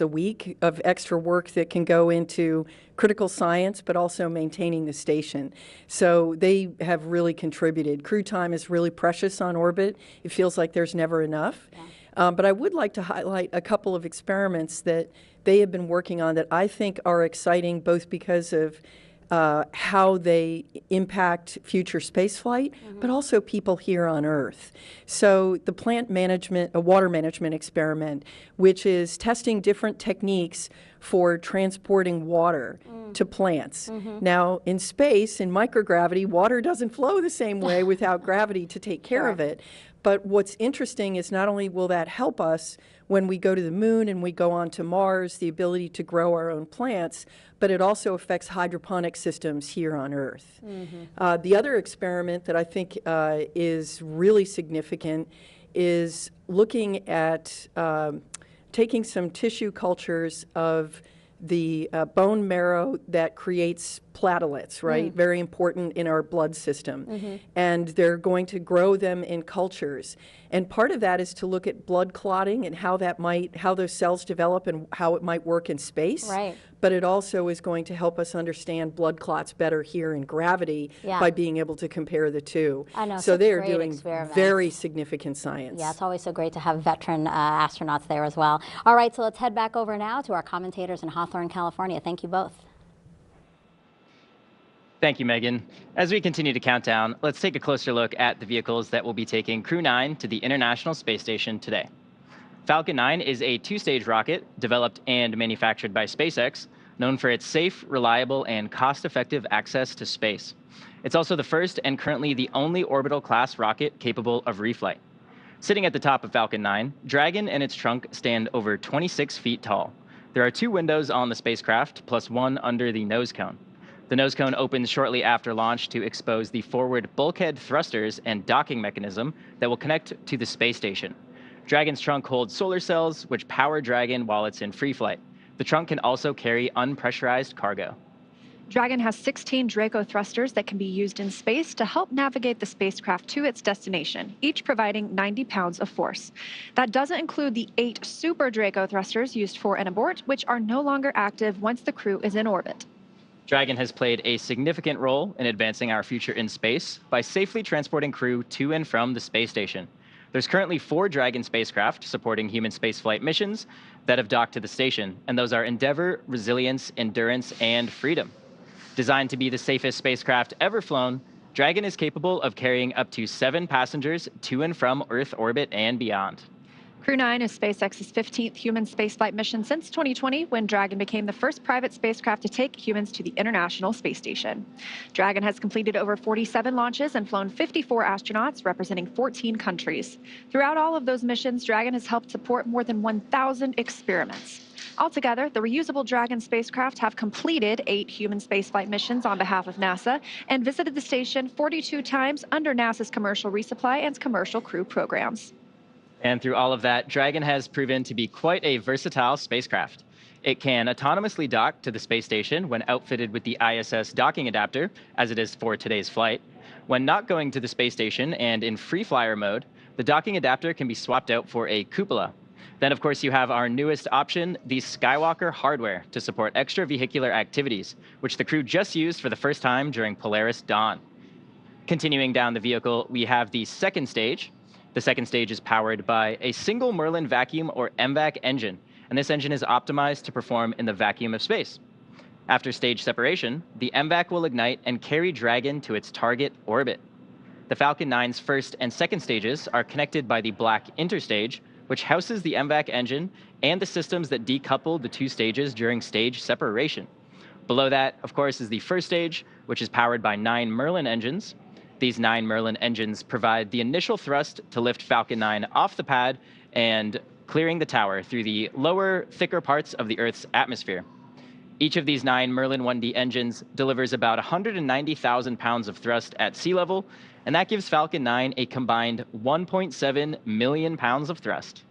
a week of extra work that can go into critical science, but also maintaining the station. So they have really contributed. Crew time is really precious on orbit. It feels like there's never enough. Yeah. But I would like to highlight a couple of experiments that they have been working on that I think are exciting, both because of how they impact future spaceflight, but also people here on Earth. So the plant management, a water management experiment, which is testing different techniques for transporting water to plants. Now, in space, in microgravity, water doesn't flow the same way without gravity to take care of it. But what's interesting is not only will that help us when we go to the moon and we go on to Mars, the ability to grow our own plants, but it also affects hydroponic systems here on Earth. The other experiment that I think is really significant is looking at taking some tissue cultures of the bone marrow that creates platelets, right? Very important in our blood system. And they're going to grow them in cultures. And part of that is to look at blood clotting and how those cells develop and how it might work in space. Right. But it also is going to help us understand blood clots better here in gravity by being able to compare the two. I know, so they are doing very significant science. Yeah, it's always so great to have veteran astronauts there as well. All right, so let's head back over now to our commentators in Hawthorne, California. Thank you both. Thank you, Megan. As we continue to count down, let's take a closer look at the vehicles that will be taking Crew-9 to the International Space Station today. Falcon 9 is a two-stage rocket developed and manufactured by SpaceX, known for its safe, reliable, and cost-effective access to space. It's also the first and currently the only orbital-class rocket capable of reflight. Sitting at the top of Falcon 9, Dragon and its trunk stand over 26 feet tall. There are 2 windows on the spacecraft, plus 1 under the nose cone. The nose cone opens shortly after launch to expose the forward bulkhead thrusters and docking mechanism that will connect to the space station. Dragon's trunk holds solar cells, which power Dragon while it's in free flight. The trunk can also carry unpressurized cargo. Dragon has 16 Draco thrusters that can be used in space to help navigate the spacecraft to its destination, each providing 90 pounds of force. That doesn't include the 8 Super Draco thrusters used for an abort, which are no longer active once the crew is in orbit. Dragon has played a significant role in advancing our future in space by safely transporting crew to and from the space station. There's currently 4 Dragon spacecraft supporting human spaceflight missions that have docked to the station, and those are Endeavour, Resilience, Endurance, and Freedom. Designed to be the safest spacecraft ever flown, Dragon is capable of carrying up to 7 passengers to and from Earth orbit and beyond. Crew-9 is SpaceX's 15th human spaceflight mission since 2020, when Dragon became the first private spacecraft to take humans to the International Space Station. Dragon has completed over 47 launches and flown 54 astronauts, representing 14 countries. Throughout all of those missions, Dragon has helped support more than 1,000 experiments. Altogether, the reusable Dragon spacecraft have completed 8 human spaceflight missions on behalf of NASA and visited the station 42 times under NASA's commercial resupply and commercial crew programs. And through all of that, Dragon has proven to be quite a versatile spacecraft. It can autonomously dock to the space station when outfitted with the ISS docking adapter, as it is for today's flight. When not going to the space station and in free flyer mode, the docking adapter can be swapped out for a cupola. Then, of course, you have our newest option, the Skywalker hardware, to support extravehicular activities, which the crew just used for the first time during Polaris Dawn. Continuing down the vehicle, we have the second stage. The second stage is powered by a single Merlin vacuum or MVAC engine, and this engine is optimized to perform in the vacuum of space. After stage separation, the MVAC will ignite and carry Dragon to its target orbit. The Falcon 9's first and second stages are connected by the black interstage, which houses the MVAC engine and the systems that decouple the 2 stages during stage separation. Below that, of course, is the first stage, which is powered by 9 Merlin engines. These 9 Merlin engines provide the initial thrust to lift Falcon 9 off the pad and clearing the tower through the lower, thicker parts of the Earth's atmosphere. Each of these 9 Merlin 1D engines delivers about 190,000 pounds of thrust at sea level, and that gives Falcon 9 a combined 1.7 million pounds of thrust.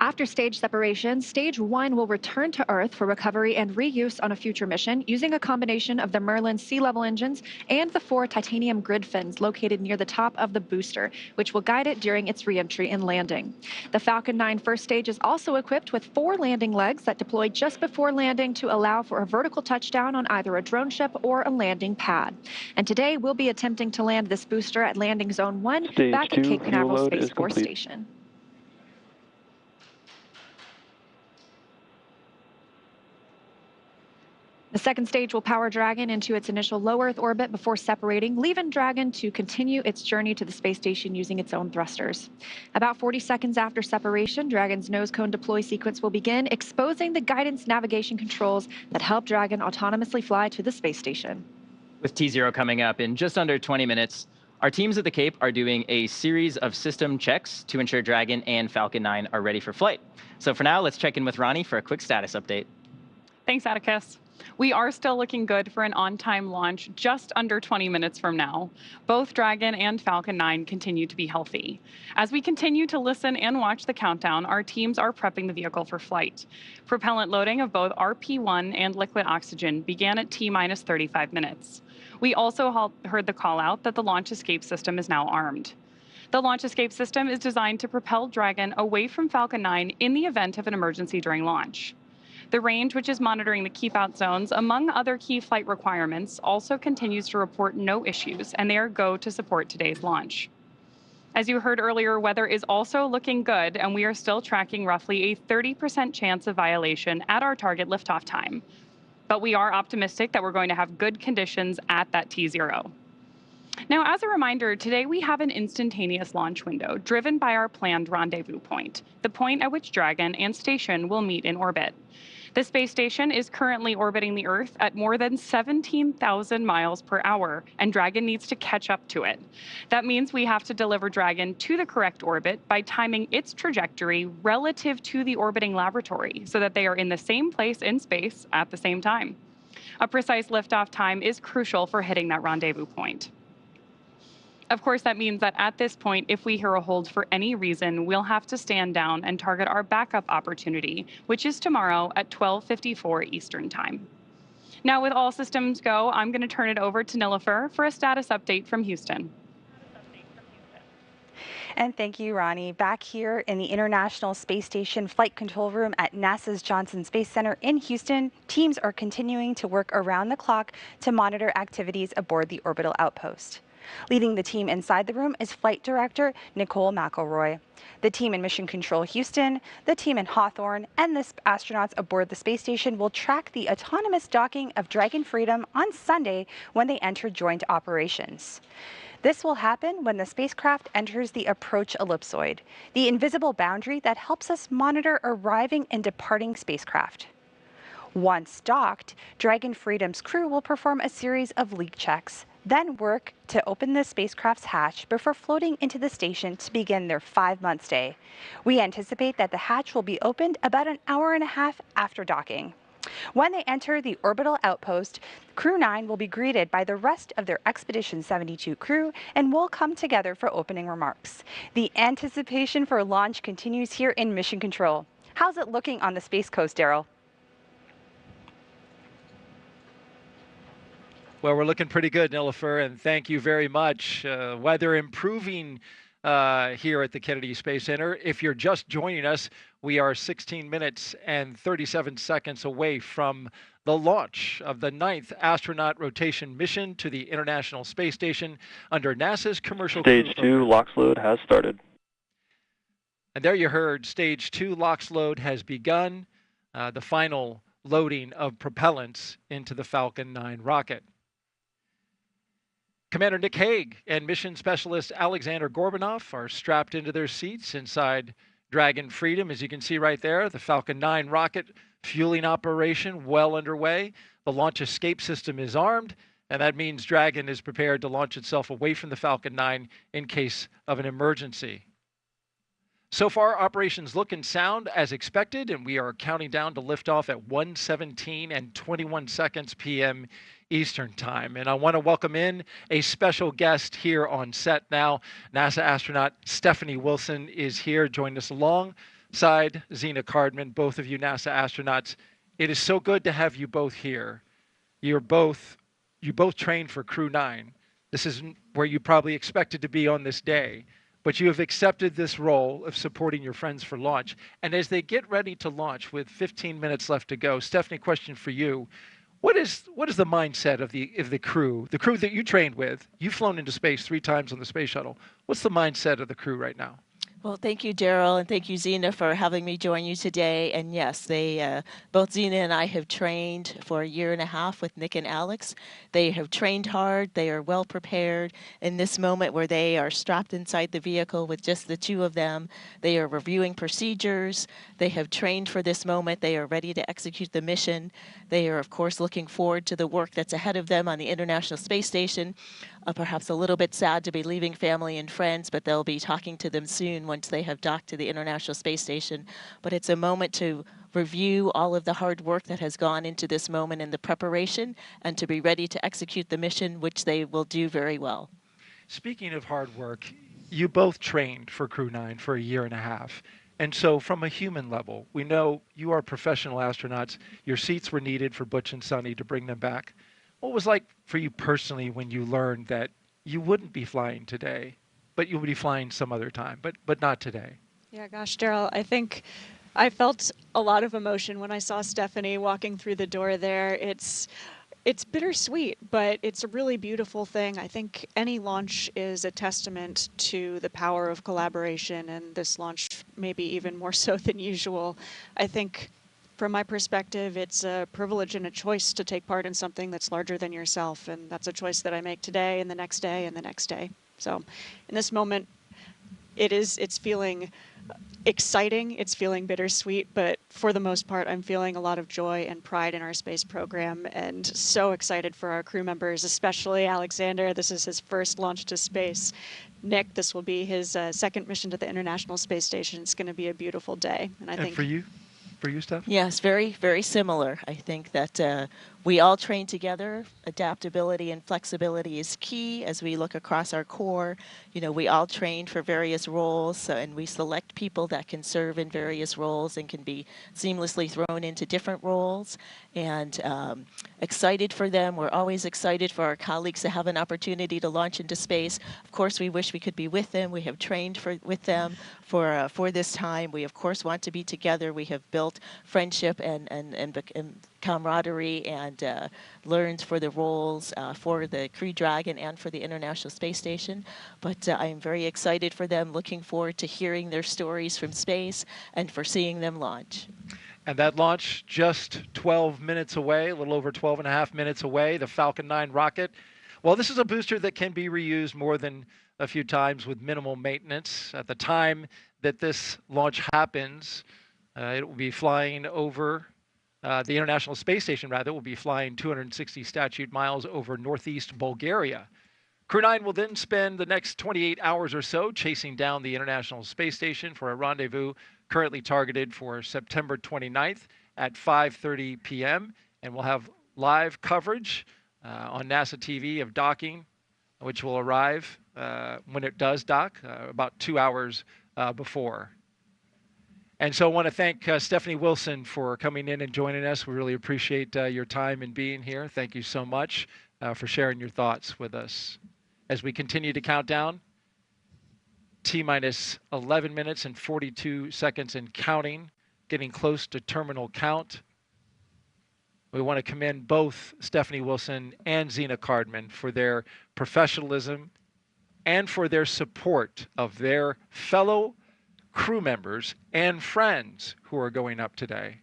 After stage separation, stage 1 will return to Earth for recovery and reuse on a future mission using a combination of the Merlin sea level engines and the 4 titanium grid fins located near the top of the booster, which will guide it during its reentry and landing. The Falcon 9 first stage is also equipped with 4 landing legs that deploy just before landing to allow for a vertical touchdown on either a drone ship or a landing pad. And today we'll be attempting to land this booster at landing zone 1 back at Cape Canaveral Space Force Station. The second stage will power Dragon into its initial low Earth orbit before separating, leaving Dragon to continue its journey to the space station using its own thrusters. About 40 seconds after separation, Dragon's nose cone deploy sequence will begin, exposing the guidance navigation controls that help Dragon autonomously fly to the space station. With T0 coming up in just under 20 minutes, our teams at the Cape are doing a series of system checks to ensure Dragon and Falcon 9 are ready for flight. So for now, let's check in with Ronnie for a quick status update. Thanks, Atticus. We are still looking good for an on-time launch just under 20 minutes from now. Both Dragon and Falcon 9 continue to be healthy. As we continue to listen and watch the countdown, our teams are prepping the vehicle for flight. Propellant loading of both RP1 and liquid oxygen began at T-minus 35 minutes. We also heard the call out that the launch escape system is now armed. The launch escape system is designed to propel Dragon away from Falcon 9 in the event of an emergency during launch. The range, which is monitoring the keep out zones, among other key flight requirements, also continues to report no issues, and they are go to support today's launch. As you heard earlier, weather is also looking good, and we are still tracking roughly a 30% chance of violation at our target liftoff time. But we are optimistic that we're going to have good conditions at that T0. Now, as a reminder, today we have an instantaneous launch window driven by our planned rendezvous point, the point at which Dragon and station will meet in orbit. The space station is currently orbiting the Earth at more than 17,000 miles per hour, and Dragon needs to catch up to it. That means we have to deliver Dragon to the correct orbit by timing its trajectory relative to the orbiting laboratory so that they are in the same place in space at the same time. A precise liftoff time is crucial for hitting that rendezvous point. Of course, that means that at this point, if we hear a hold for any reason, we'll have to stand down and target our backup opportunity, which is tomorrow at 12:54 Eastern Time. Now, with all systems go, I'm going to turn it over to Nilofer for a status update from Houston. And thank you, Ronnie. Back here in the International Space Station Flight Control Room at NASA's Johnson Space Center in Houston, teams are continuing to work around the clock to monitor activities aboard the orbital outpost. Leading the team inside the room is Flight Director Nicole McElroy. The team in Mission Control Houston, the team in Hawthorne, and the astronauts aboard the space station will track the autonomous docking of Dragon Freedom on Sunday when they enter joint operations. This will happen when the spacecraft enters the approach ellipsoid, the invisible boundary that helps us monitor arriving and departing spacecraft. Once docked, Dragon Freedom's crew will perform a series of leak checks, then work to open the spacecraft's hatch before floating into the station to begin their 5-month stay. We anticipate that the hatch will be opened about an hour and a half after docking. When they enter the orbital outpost, Crew-9 will be greeted by the rest of their Expedition 72 crew and will come together for opening remarks. The anticipation for launch continues here in Mission Control. How's it looking on the Space Coast, Daryl? Well, we're looking pretty good, Nilofer, and thank you very much. Weather improving here at the Kennedy Space Center. If you're just joining us, we are 16 minutes and 37 seconds away from the launch of the 9th astronaut rotation mission to the International Space Station under NASA's commercial crew Stage 2 LOX load has started. And there you heard, Stage 2 LOX load has begun, the final loading of propellants into the Falcon 9 rocket. Commander Nick Hague and Mission Specialist Alexander Gorbunov are strapped into their seats inside Dragon Freedom. As you can see right there, the Falcon 9 rocket fueling operation well underway. The launch escape system is armed, and that means Dragon is prepared to launch itself away from the Falcon 9 in case of an emergency. So far, operations look and sound as expected, and we are counting down to liftoff at 1:17 and 21 seconds p.m. Eastern Time. And I want to welcome in a special guest here on set now. NASA astronaut Stephanie Wilson is here, joining us along side, Zena Cardman, both of you NASA astronauts. It is so good to have you both here. You both trained for Crew-9. This is where you probably expected to be on this day, but you have accepted this role of supporting your friends for launch. And as they get ready to launch with 15 minutes left to go, Stephanie, question for you. What is the mindset of the crew that you trained with? You've flown into space 3 times on the space shuttle. What's the mindset of the crew right now? Well, thank you, Daryl, and thank you, Zena, for having me join you today. And yes, both Zena and I have trained for a year and a half with Nick and Alex. They have trained hard. They are well prepared. In this moment where they are strapped inside the vehicle with just the 2 of them, they are reviewing procedures. They have trained for this moment. They are ready to execute the mission. They are, of course, looking forward to the work that's ahead of them on the International Space Station. Perhaps a little bit sad to be leaving family and friends, but they'll be talking to them soon once they have docked to the International Space Station. But it's a moment to review all of the hard work that has gone into this moment in the preparation and to be ready to execute the mission, which they will do very well. Speaking of hard work, you both trained for Crew-9 for a year and a half. And so from a human level, we know you are professional astronauts. Your seats were needed for Butch and Sunny to bring them back. What was it like for you personally when you learned that you wouldn't be flying today, but you would be flying some other time, but not today? Yeah, gosh, Daryl, I think I felt a lot of emotion when I saw Stephanie walking through the door there. It's bittersweet, but it's a really beautiful thing. I think any launch is a testament to the power of collaboration, and this launch maybe even more so than usual. I think from my perspective, it's a privilege and a choice to take part in something that's larger than yourself, and that's a choice that I make today and the next day and the next day. So in this moment, it's feeling exciting, it's feeling bittersweet, but for the most part, I'm feeling a lot of joy and pride in our space program, and so excited for our crew members, especially Alexander. This is his first launch to space. Nick, this will be his second mission to the International Space Station. It's going to be a beautiful day. And I think for you, Steph? Yes, very, very similar. I think that we all train together. Adaptability and flexibility is key as we look across our corps. You know, we all train for various roles, and we select people that can serve in various roles and can be seamlessly thrown into different roles. And excited for them. We're always excited for our colleagues to have an opportunity to launch into space. Of course, we wish we could be with them. We have trained with them for this time. We, of course, want to be together. We have built friendship and camaraderie and learned for the roles for the Crew Dragon and for the International Space Station. But I am very excited for them, looking forward to hearing their stories from space and for seeing them launch. And that launch just 12 minutes away, a little over 12 and a half minutes away, the Falcon 9 rocket. Well, this is a booster that can be reused more than a few times with minimal maintenance. At the time that this launch happens, it will be flying over the International Space Station, rather, will be flying 260 statute miles over northeast Bulgaria. Crew-9 will then spend the next 28 hours or so chasing down the International Space Station for a rendezvous currently targeted for September 29th at 5:30 p.m. And we'll have live coverage on NASA TV of docking, which will arrive when it does dock, about 2 hours before. And so I want to thank Stephanie Wilson for coming in and joining us. We really appreciate your time and being here. Thank you so much for sharing your thoughts with us. As we continue to count down, T-minus 11 minutes and 42 seconds and counting, getting close to terminal count. We want to commend both Stephanie Wilson and Zena Cardman for their professionalism and for their support of their fellow crew members and friends who are going up today.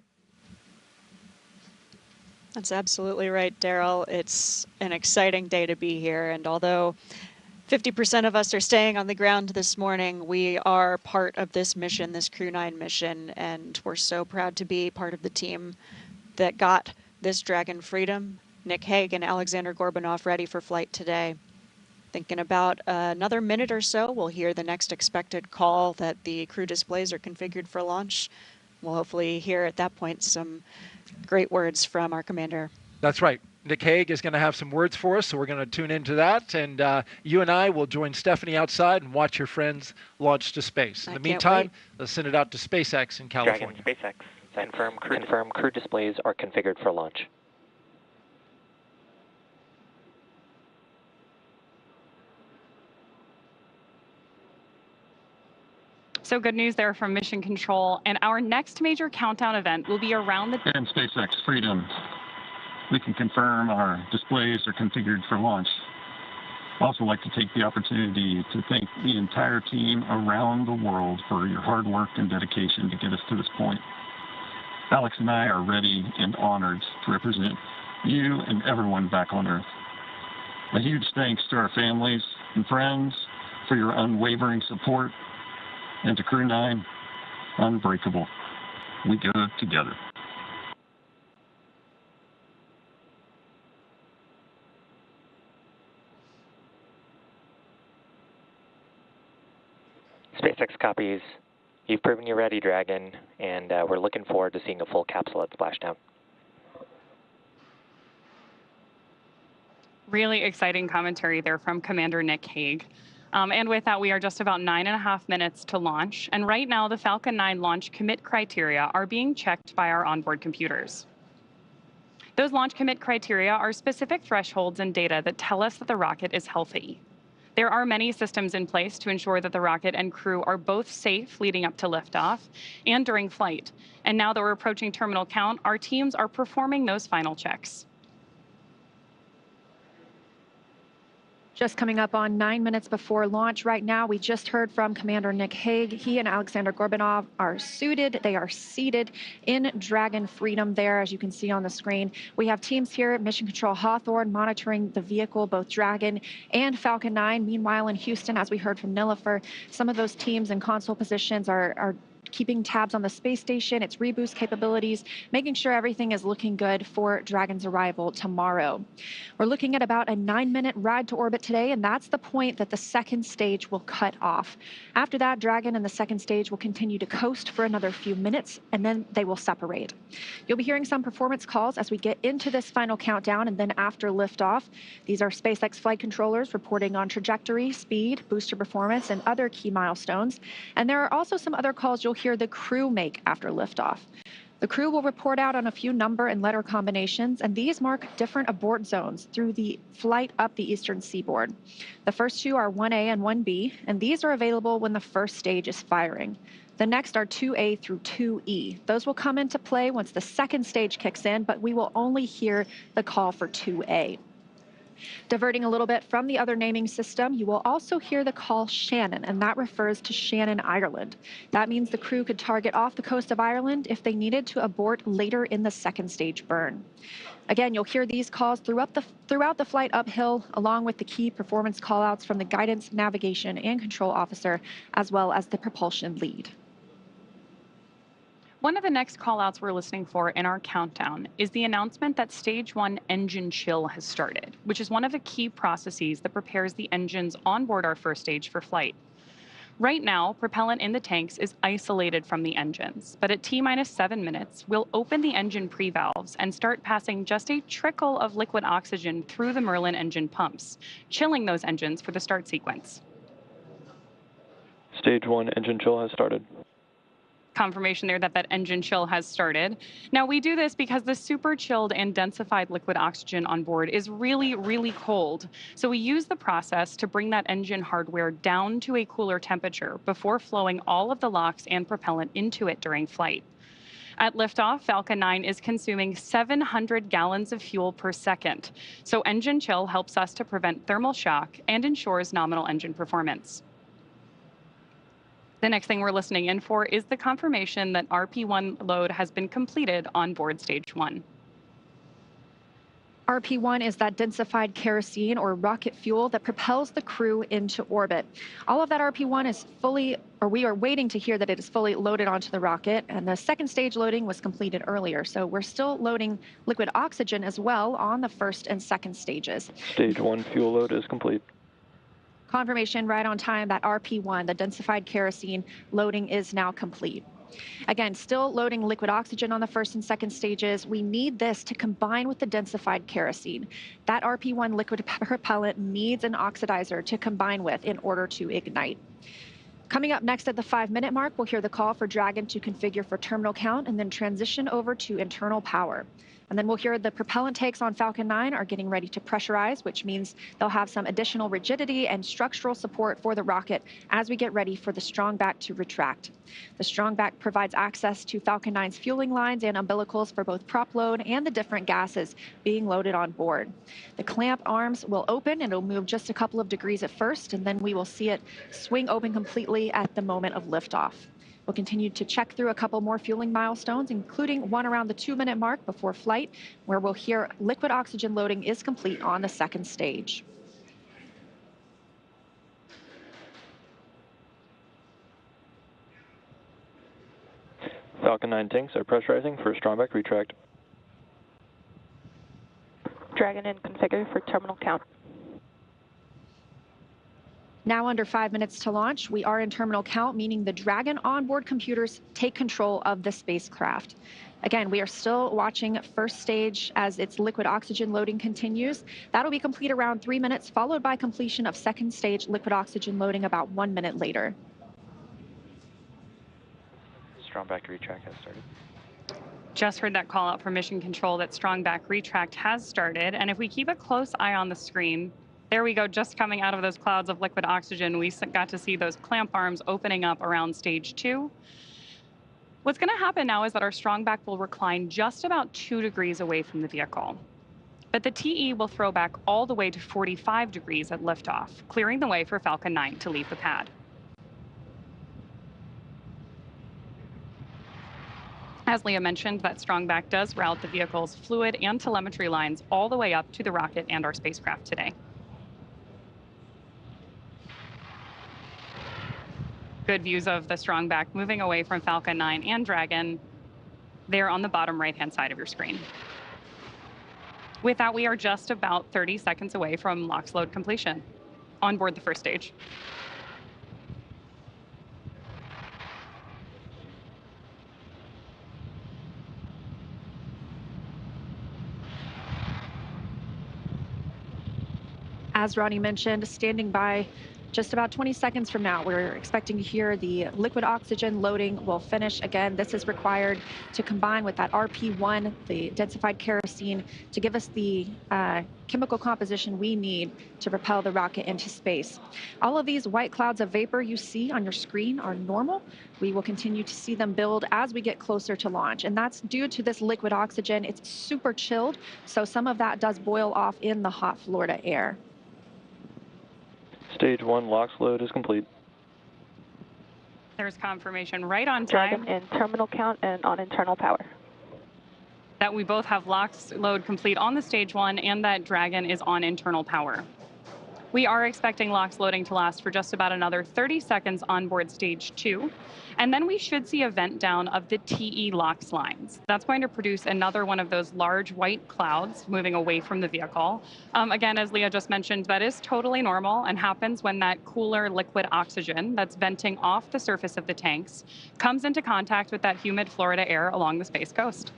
That's absolutely right, Daryl. It's an exciting day to be here, and although 50% of us are staying on the ground this morning, we are part of this mission, this Crew-9 mission, and we're so proud to be part of the team that got this Dragon Freedom, Nick Hague and Alexander Gorbunov, ready for flight today. Thinking about another minute or so, we'll hear the next expected call that the crew displays are configured for launch. We'll hopefully hear at that point some great words from our commander. That's right. Nick Hague is going to have some words for us, so we're going to tune into that. And you and I will join Stephanie outside and watch your friends launch to space. In the meantime, let's send it out to SpaceX in California. Dragon, SpaceX. Confirm crew displays are configured for launch. So good news there from Mission Control. And our next major countdown event will be around the... And SpaceX Freedom, we can confirm our displays are configured for launch. I'd also like to take the opportunity to thank the entire team around the world for your hard work and dedication to get us to this point. Alex and I are ready and honored to represent you and everyone back on Earth. A huge thanks to our families and friends for your unwavering support, and to Crew-9, unbreakable. We go together. SpaceX copies. You've proven you're ready, Dragon, and we're looking forward to seeing a full capsule at splashdown. Really exciting commentary there from Commander Nick Hague. And with that, we are just about 9.5 minutes to launch. And right now, the Falcon 9 launch commit criteria are being checked by our onboard computers. Those launch commit criteria are specific thresholds and data that tell us that the rocket is healthy. There are many systems in place to ensure that the rocket and crew are both safe leading up to liftoff and during flight. And now that we're approaching terminal count, our teams are performing those final checks. Just coming up on 9 minutes before launch right now, we just heard from Commander Nick Hague. He and Alexander Gorbanov are suited. They are seated in Dragon Freedom there, as you can see on the screen. We have teams here at Mission Control Hawthorne monitoring the vehicle, both Dragon and Falcon 9. Meanwhile, in Houston, as we heard from Nilifer, some of those teams in console positions are keeping tabs on the space station, its reboost capabilities, making sure everything is looking good for Dragon's arrival tomorrow. We're looking at about a 9-minute ride to orbit today, and that's the point that the second stage will cut off. After that, Dragon and the second stage will continue to coast for another few minutes, and then they will separate. You'll be hearing some performance calls as we get into this final countdown, and then after liftoff. These are SpaceX flight controllers reporting on trajectory, speed, booster performance, and other key milestones. And there are also some other calls you'll hear the crew make after liftoff. The crew will report out on a few number and letter combinations, and these mark different abort zones through the flight up the eastern seaboard. The first two are 1A and 1B, and these are available when the first stage is firing. The next are 2A through 2E. Those will come into play once the second stage kicks in, but we will only hear the call for 2A. Diverting a little bit from the other naming system, you will also hear the call Shannon, and that refers to Shannon, Ireland. That means the crew could target off the coast of Ireland if they needed to abort later in the second stage burn. Again, you'll hear these calls throughout the flight uphill, along with the key performance callouts from the guidance, navigation, and control officer, as well as the propulsion lead. One of the next callouts we're listening for in our countdown is the announcement that Stage 1 engine chill has started, which is one of the key processes that prepares the engines on board our first stage for flight. Right now, propellant in the tanks is isolated from the engines, but at T-minus 7 minutes, we'll open the engine pre-valves and start passing just a trickle of liquid oxygen through the Merlin engine pumps, chilling those engines for the start sequence. Stage 1 engine chill has started. Confirmation there that engine chill has started. Now, we do this because the super chilled and densified liquid oxygen on board is really, really cold. So we use the process to bring that engine hardware down to a cooler temperature before flowing all of the LOX and propellant into it during flight. At liftoff, Falcon 9 is consuming 700 gallons of fuel per second. So engine chill helps us to prevent thermal shock and ensures nominal engine performance. The next thing we're listening in for is the confirmation that RP1 load has been completed on board Stage 1. RP1 is that densified kerosene or rocket fuel that propels the crew into orbit. All of that RP1 is we are waiting to hear that it is fully loaded onto the rocket, and the second stage loading was completed earlier. So we're still loading liquid oxygen as well on the first and second stages. Stage 1 fuel load is complete. Confirmation right on time that RP1, the densified kerosene loading, is now complete. Again, still loading liquid oxygen on the first and second stages. We need this to combine with the densified kerosene. That RP1 liquid propellant needs an oxidizer to combine with in order to ignite. Coming up next at the 5-minute mark, we'll hear the call for Dragon to configure for terminal count and then transition over to internal power. And then we'll hear the propellant tanks on Falcon 9 are getting ready to pressurize, which means they'll have some additional rigidity and structural support for the rocket as we get ready for the strong back to retract. The strong back provides access to Falcon 9's fueling lines and umbilicals for both prop load and the different gases being loaded on board. The clamp arms will open and it'll move just a couple of degrees at first, and then we will see it swing open completely at the moment of liftoff. We'll continue to check through a couple more fueling milestones, including one around the 2-minute mark before flight, where we'll hear liquid oxygen loading is complete on the second stage. Falcon 9 tanks are pressurizing for strong back retract. Dragon in configure for terminal count. Now under 5 minutes to launch, we are in terminal count, meaning the Dragon onboard computers take control of the spacecraft. Again, we are still watching first stage as its liquid oxygen loading continues. That'll be complete around 3 minutes, followed by completion of second stage liquid oxygen loading about 1 minute later. Strong back retract has started. Just heard that call out from mission control that strong back retract has started. And if we keep a close eye on the screen, there we go, just coming out of those clouds of liquid oxygen, we got to see those clamp arms opening up around stage 2. What's going to happen now is that our strong back will recline just about 2 degrees away from the vehicle. But the TE will throw back all the way to 45 degrees at liftoff, clearing the way for Falcon 9 to leave the pad. As Leah mentioned, that strong back does route the vehicle's fluid and telemetry lines all the way up to the rocket and our spacecraft today. Good views of the strong back moving away from Falcon 9 and Dragon there on the bottom right-hand side of your screen. With that, we are just about 30 seconds away from LOX load completion on board the first stage. As Ronnie mentioned, standing by just about 20 seconds from now, we're expecting to hear the liquid oxygen loading will finish. Again, this is required to combine with that RP1, the densified kerosene, to give us the chemical composition we need to propel the rocket into space. All of these white clouds of vapor you see on your screen are normal. We will continue to see them build as we get closer to launch, and that's due to this liquid oxygen. It's super chilled, so some of that does boil off in the hot Florida air. Stage 1 LOX load is complete. There's confirmation right on time. Dragon in terminal count and on internal power. That we both have LOX load complete on the stage 1 and that Dragon is on internal power. We are expecting LOX loading to last for just about another 30 seconds on board stage 2. And then we should see a vent down of the TE LOX lines. That's going to produce another one of those large white clouds moving away from the vehicle. Again, as Leah just mentioned, that is totally normal and happens when that cooler liquid oxygen that's venting off the surface of the tanks comes into contact with that humid Florida air along the Space Coast.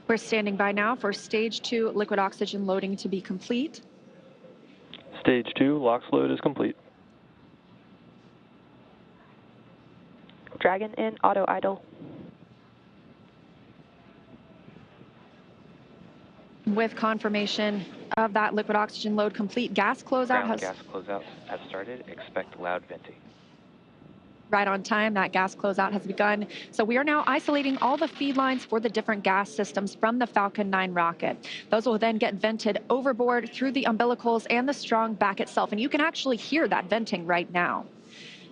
We're standing by now for stage 2 liquid oxygen loading to be complete. Stage 2 LOX load is complete. Dragon in auto idle. With confirmation of that liquid oxygen load complete, gas closeout has... Gas closeout has started. Expect loud venting. Right on time, that gas closeout has begun. So we are now isolating all the feed lines for the different gas systems from the Falcon 9 rocket. Those will then get vented overboard through the umbilicals and the strong back itself. And you can actually hear that venting right now.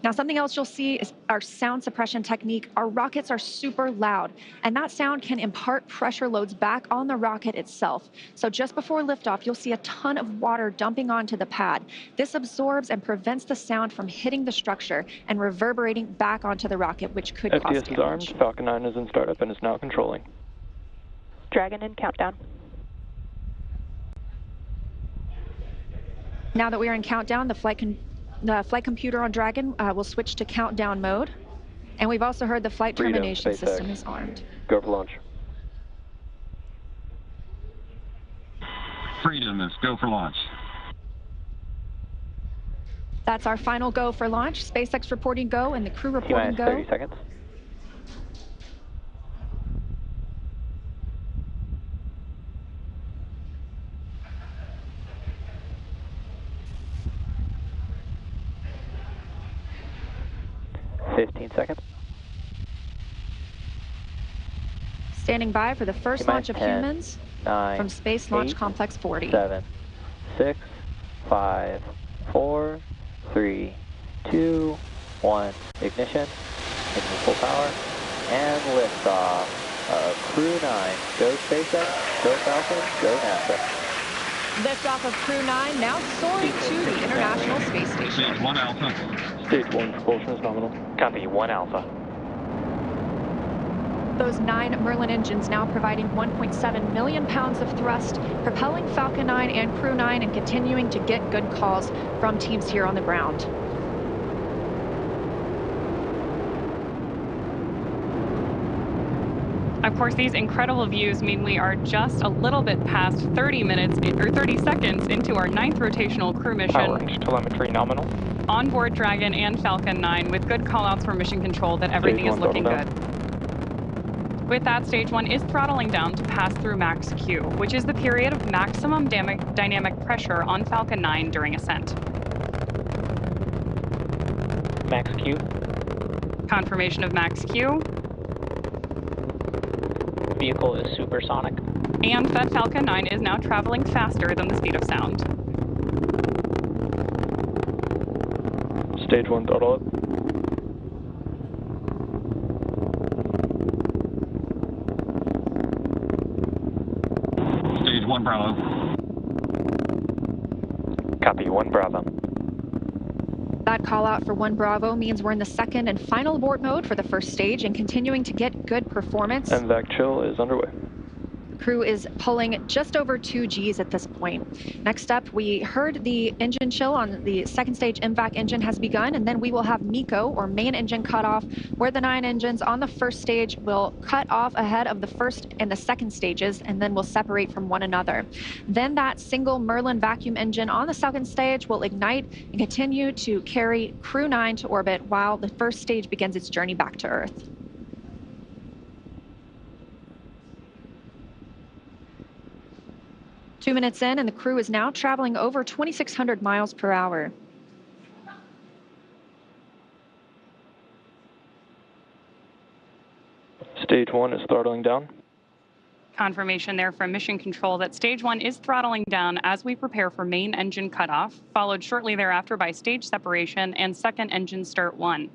Now, something else you'll see is our sound suppression technique. Our rockets are super loud, and that sound can impart pressure loads back on the rocket itself. So just before liftoff, you'll see a ton of water dumping onto the pad. This absorbs and prevents the sound from hitting the structure and reverberating back onto the rocket, which could cause FTS damage. is armed. Falcon 9 is in startup and is now controlling. Dragon in countdown. Now that we are in countdown, the flight computer on Dragon will switch to countdown mode. And we've also heard the flight Freedom, termination SpaceX. system is armed. Go for launch. Freedom is go for launch. That's our final go for launch. SpaceX reporting go and the crew reporting go. 30 seconds. Seconds. Standing by for the first launch of 10, humans 9, from Space Launch 8, Complex 40. 7, 6, 5, 4, 3, 2, 1. Ignition. Ignition full power. And liftoff of Crew-9. Go SpaceX, go Falcon, go NASA. Liftoff of Crew-9 now soaring to the International Space Station. Stage 1 Alpha. Stage 1 propulsion is nominal. Copy, 1 Alpha. Those 9 Merlin engines now providing 1.7 million pounds of thrust, propelling Falcon 9 and Crew-9 and continuing to get good calls from teams here on the ground. Of course, these incredible views mean we are just a little bit past 30 minutes or 30 seconds into our 9th rotational crew mission. Power range telemetry nominal. On board Dragon and Falcon 9 with good callouts for mission control that everything is looking good. With that, stage 1 is throttling down to pass through max Q, which is the period of maximum dynamic pressure on Falcon 9 during ascent. Max Q. Confirmation of max Q. Vehicle is supersonic. And that Falcon 9 is now traveling faster than the speed of sound. Stage 1 throttle up. Stage 1 Bravo. Copy, 1 Bravo. That call out for 1 Bravo means we're in the second and final abort mode for the first stage and continuing to get good performance. MVAC chill is underway. The crew is pulling just over 2 Gs at this point. Next up, we heard the engine chill on the second stage MVAC engine has begun, and then we will have MECO, or main engine cutoff, where the 9 engines on the first stage will cut off ahead of the first and the second stages, and then will separate from one another. Then that single Merlin vacuum engine on the second stage will ignite and continue to carry Crew-9 to orbit while the first stage begins its journey back to Earth. Two minutes in, and the crew is now traveling over 2,600 miles per hour. Stage 1 is throttling down. Confirmation there from mission control that stage 1 is throttling down as we prepare for main engine cutoff, followed shortly thereafter by stage separation and second engine start 1.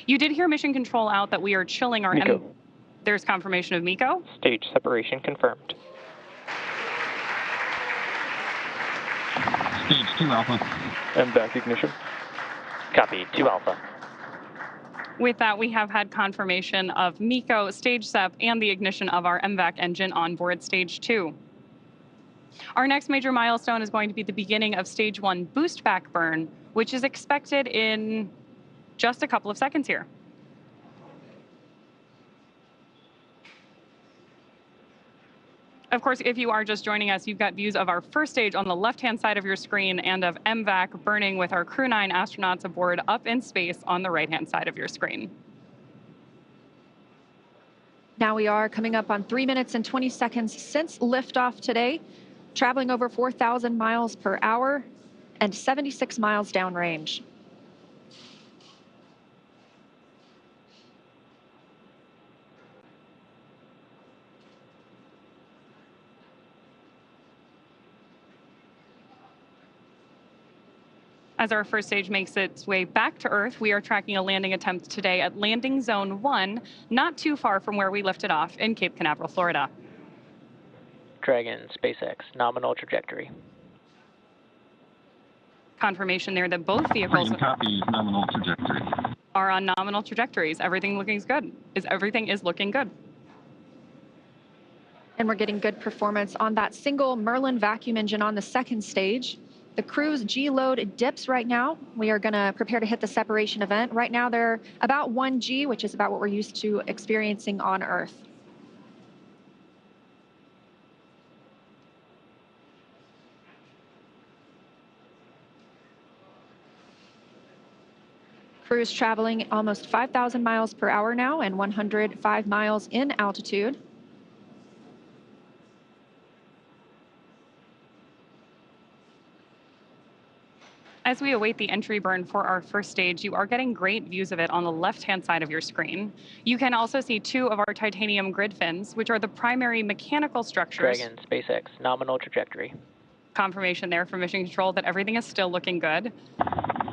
You did hear mission control out that we are chilling our MECO. There's confirmation of MECO. Stage separation confirmed. Stage 2 Alpha. MVAC ignition. Copy, 2 Alpha. With that, we have had confirmation of MECO, stage sep, and the ignition of our MVAC engine on board stage 2. Our next major milestone is going to be the beginning of stage 1 boost back burn, which is expected in just a couple of seconds here. Of course, if you are just joining us, you've got views of our first stage on the left-hand side of your screen and of MVAC burning with our Crew-9 astronauts aboard up in space on the right-hand side of your screen. Now we are coming up on 3 minutes and 20 seconds since liftoff today, traveling over 4,000 miles per hour and 76 miles downrange. As our first stage makes its way back to Earth, we are tracking a landing attempt today at Landing Zone 1, not too far from where we lifted off in Cape Canaveral, Florida. Dragon, SpaceX, nominal trajectory. Confirmation there that both vehicles Copy, nominal trajectory. are on nominal trajectories. Everything is looking good. And we're getting good performance on that single Merlin vacuum engine on the second stage. The crew's G-load dips right now. We are going to prepare to hit the separation event. Right now, they're about 1 G, which is about what we're used to experiencing on Earth. Crew is traveling almost 5,000 miles per hour now and 105 miles in altitude. As we await the entry burn for our first stage, you are getting great views of it on the left-hand side of your screen. You can also see 2 of our titanium grid fins, which are the primary mechanical structures. Dragon, SpaceX, nominal trajectory. Confirmation there from Mission Control that everything is still looking good.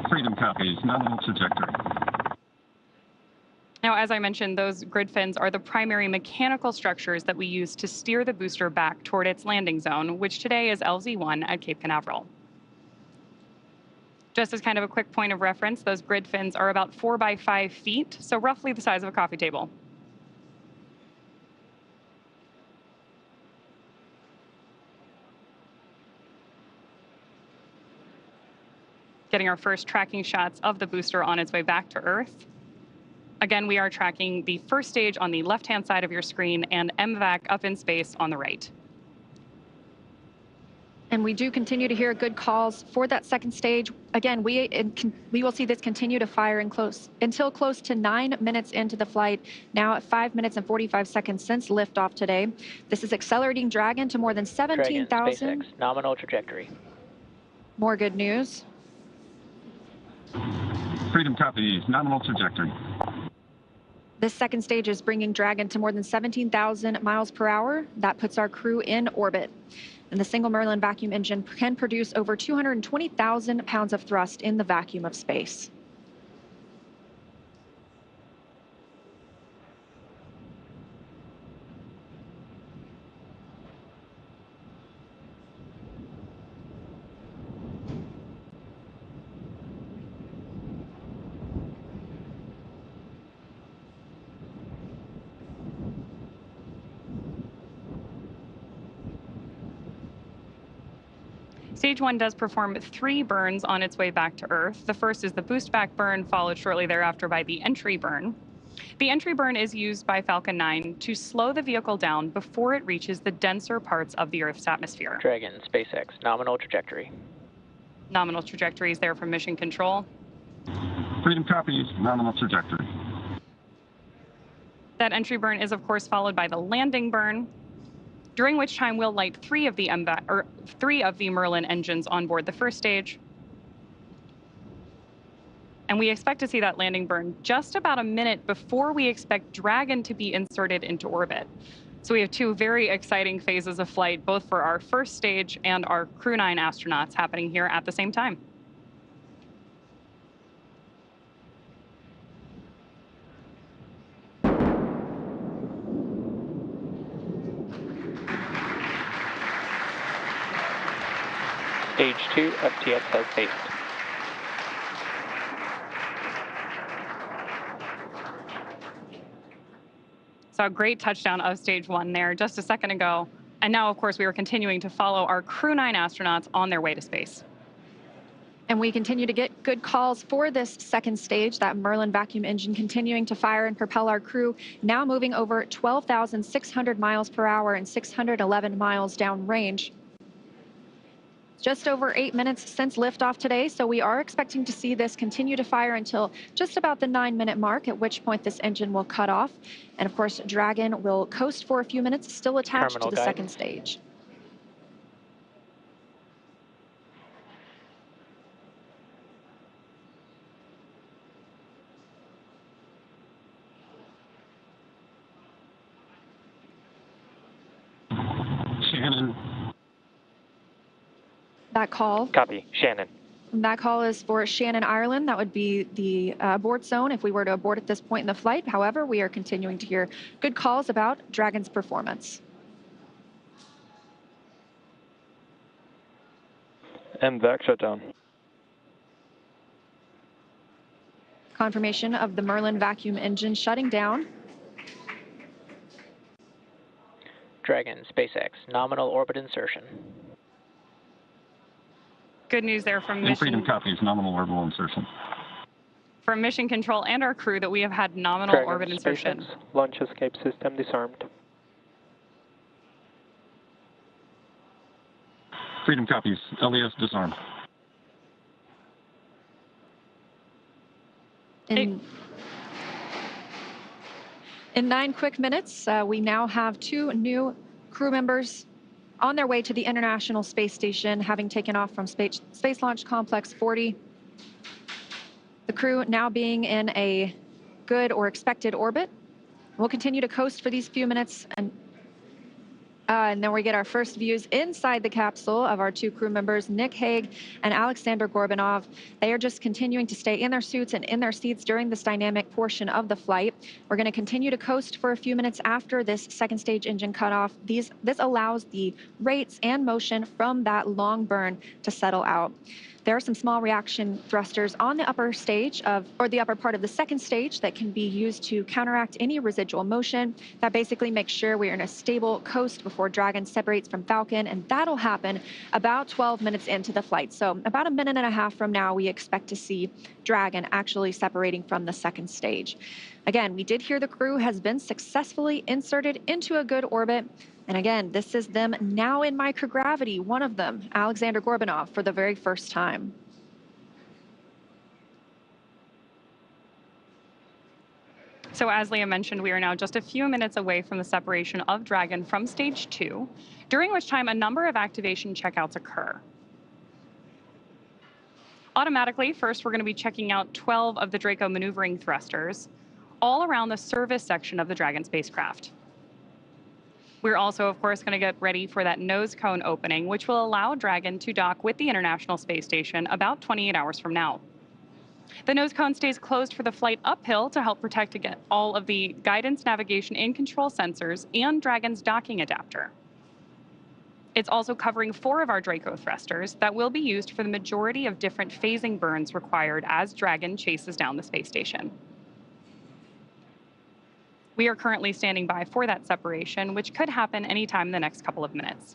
Freedom copies, nominal trajectory. Now, as I mentioned, those grid fins are the primary mechanical structures that we use to steer the booster back toward its landing zone, which today is LZ1 at Cape Canaveral. Just as kind of a quick point of reference, those grid fins are about 4 by 5 feet, so roughly the size of a coffee table. Getting our first tracking shots of the booster on its way back to Earth. Again, we are tracking the first stage on the left-hand side of your screen and MVAC up in space on the right. And we do continue to hear good calls for that second stage. Again, we will see this continue to fire until close to 9 minutes into the flight, now at 5 minutes and 45 seconds since liftoff today. This is accelerating Dragon to more than 17,000. SpaceX, nominal trajectory. More good news. Freedom copies, nominal trajectory. This second stage is bringing Dragon to more than 17,000 miles per hour. That puts our crew in orbit. And the single Merlin vacuum engine can produce over 220,000 pounds of thrust in the vacuum of space. Stage 1 does perform 3 burns on its way back to Earth. The first is the boost back burn, followed shortly thereafter by the entry burn. The entry burn is used by Falcon 9 to slow the vehicle down before it reaches the denser parts of the Earth's atmosphere. Dragon, SpaceX, nominal trajectory. Nominal trajectory is there from Mission Control. Freedom copies, nominal trajectory. That entry burn is, of course, followed by the landing burn, during which time we'll light 3 of the Merlin engines on board the first stage. And we expect to see that landing burn just about a minute before we expect Dragon to be inserted into orbit. So we have 2 very exciting phases of flight, both for our first stage and our Crew-9 astronauts happening here at the same time. Stage 2, FTX has paced. So a great touchdown of stage 1 there just a second ago. And now, of course, we are continuing to follow our Crew-9 astronauts on their way to space. And we continue to get good calls for this second stage, that Merlin vacuum engine continuing to fire and propel our crew, now moving over 12,600 miles per hour and 611 miles downrange. Just over 8 minutes since liftoff today, so we are expecting to see this continue to fire until just about the 9-minute mark, at which point this engine will cut off. And of course, Dragon will coast for a few minutes, still attached to the second stage. Shannon. That call. Copy, Shannon. That call is for Shannon, Ireland. That would be the abort zone if we were to abort at this point in the flight. However, we are continuing to hear good calls about Dragon's performance. MVAC shutdown. Confirmation of the Merlin vacuum engine shutting down. Dragon, SpaceX, nominal orbit insertion. Good news there from And Freedom mission, copies, nominal orbital insertion. from mission control and our crew that we have had nominal Dragon, orbit insertion. SpaceX, launch escape system disarmed. Freedom copies, LES disarmed. In 9 quick minutes, we now have 2 new crew members on their way to the International Space Station, having taken off from Space Launch Complex 40. The crew now being in a good or expected orbit. We'll continue to coast for these few minutes, and then we get our first views inside the capsule of our 2 crew members, Nick Hague and Alexander Gorbanov. They are just continuing to stay in their suits and in their seats during this dynamic portion of the flight. We're going to continue to coast for a few minutes after this second stage engine cutoff. This allows the rates and motion from that long burn to settle out. There are some small reaction thrusters on the upper stage or the upper part of the second stage that can be used to counteract any residual motion. That basically makes sure we are in a stable coast before Dragon separates from Falcon, and that'll happen about 12 minutes into the flight. So about a minute and a half from now, we expect to see Dragon actually separating from the second stage. Again, we did hear the crew has been successfully inserted into a good orbit. And again, this is them now in microgravity, one of them, Alexander Gorbanov, for the very first time. So as Leah mentioned, we are now just a few minutes away from the separation of Dragon from stage 2, during which time a number of activation checkouts occur. Automatically, first we're going to be checking out 12 of the Draco maneuvering thrusters, all around the service section of the Dragon spacecraft. We're also, of course, going to get ready for that nose cone opening, which will allow Dragon to dock with the International Space Station about 28 hours from now. The nose cone stays closed for the flight uphill to help protect against all of the guidance, navigation, and control sensors and Dragon's docking adapter. It's also covering 4 of our Draco thrusters that will be used for the majority of different phasing burns required as Dragon chases down the space station. We are currently standing by for that separation, which could happen anytime in the next couple of minutes.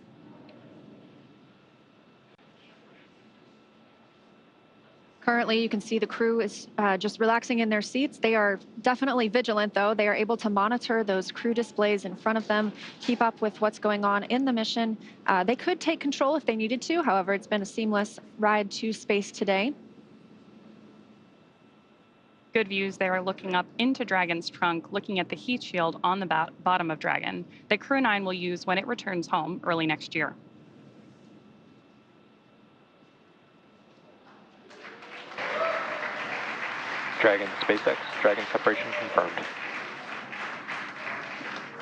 Currently, you can see the crew is just relaxing in their seats. They are definitely vigilant, though. They are able to monitor those crew displays in front of them, keep up with what's going on in the mission. They could take control if they needed to. However, it's been a seamless ride to space today. Good views there, looking up into Dragon's trunk, looking at the heat shield on the bottom of Dragon that Crew-9 will use when it returns home early next year. Dragon, SpaceX, Dragon separation confirmed.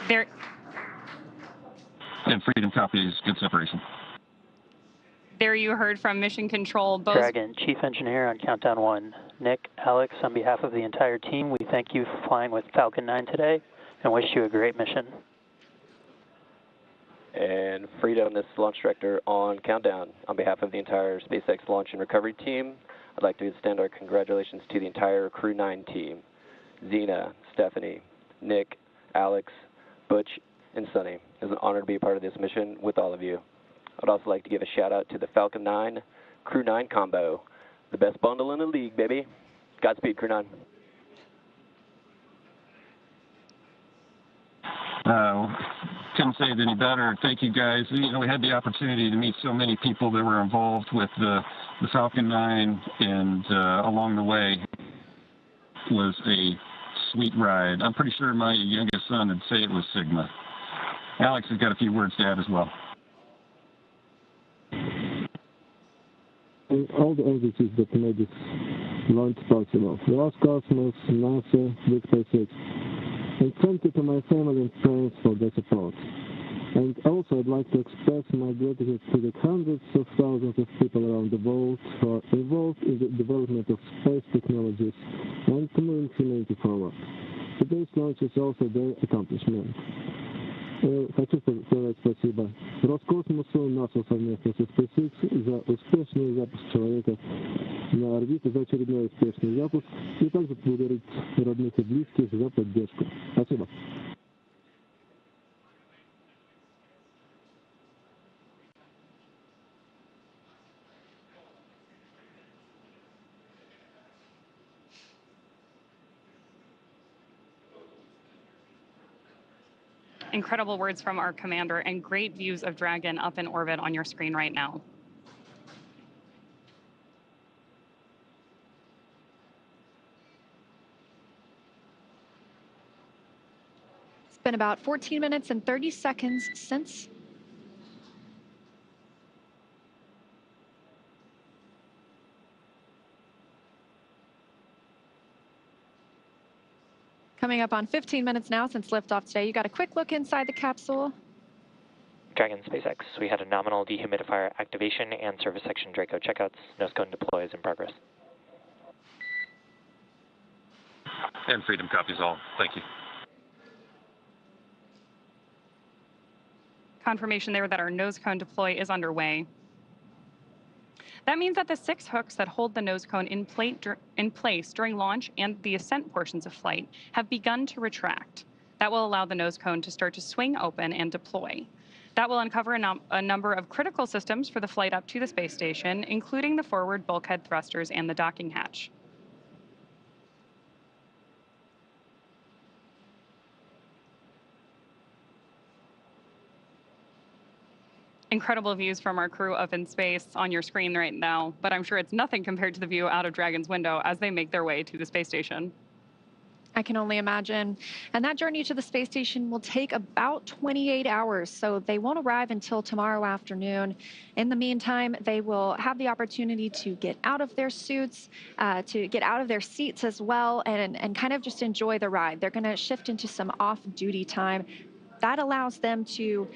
There. And Freedom copies, good separation. There you heard from Mission Control. Both Dragon, Chief Engineer on countdown 1. Nick, Alex, on behalf of the entire team, we thank you for flying with Falcon 9 today and wish you a great mission. And Freedom, this is Launch Director on countdown. On behalf of the entire SpaceX Launch and Recovery team, I'd like to extend our congratulations to the entire Crew-9 team. Zena, Stephanie, Nick, Alex, Butch, and Sunny. It was an honor to be a part of this mission with all of you. I'd also like to give a shout out to the Falcon 9 Crew-9 combo. The best bundle in the league, baby. Godspeed, Crew-9. Couldn't say it any better. Thank you, guys. You know, we had the opportunity to meet so many people that were involved with the Falcon 9, and along the way was a sweet ride. I'm pretty sure my youngest son would say it was Sigma. Alex has got a few words to add as well. All the entities that made this launch possible. Roscosmos, NASA, Big SpaceX. And thank you to my family and friends for their support. And also, I'd like to express my gratitude to the hundreds of thousands of people around the world who are involved in the development of space technologies and to move humanity forward. Today's launch is also their accomplishment. Хочу сказать спасибо Роскосмосу, НАСА совместно со SpaceX за успешный запуск человека на орбиту, за очередной успешный запуск, и также поблагодарить родных и близких за поддержку. Спасибо. Incredible words from our commander and great views of Dragon up in orbit on your screen right now. It's been about 14 minutes and 30 seconds since coming up on 15 minutes now since liftoff today. You got a quick look inside the capsule. Dragon SpaceX, we had a nominal dehumidifier activation and surface section Draco checkouts. Nose cone deploy is in progress. And Freedom copies all. Thank you. Confirmation there that our nose cone deploy is underway. That means that the 6 hooks that hold the nose cone in place during launch and the ascent portions of flight have begun to retract. That will allow the nose cone to start to swing open and deploy. That will uncover a number of critical systems for the flight up to the space station, including the forward bulkhead thrusters and the docking hatch. Incredible views from our crew up in space on your screen right now, but I'm sure it's nothing compared to the view out of Dragon's window as they make their way to the space station. I can only imagine. And that journey to the space station will take about 28 hours, so they won't arrive until tomorrow afternoon. In the meantime, they will have the opportunity to get out of their suits, to get out of their seats as well, and kind of just enjoy the ride. They're going to shift into some off-duty time. That allows them to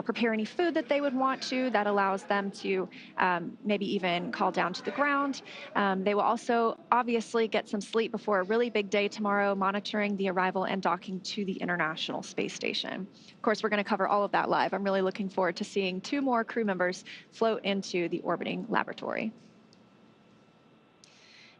prepare any food that they would want to. That allows them to maybe even call down to the ground. They will also obviously get some sleep before a really big day tomorrow, monitoring the arrival and docking to the International Space Station. Of course, we're going to cover all of that live. I'm really looking forward to seeing 2 more crew members float into the orbiting laboratory.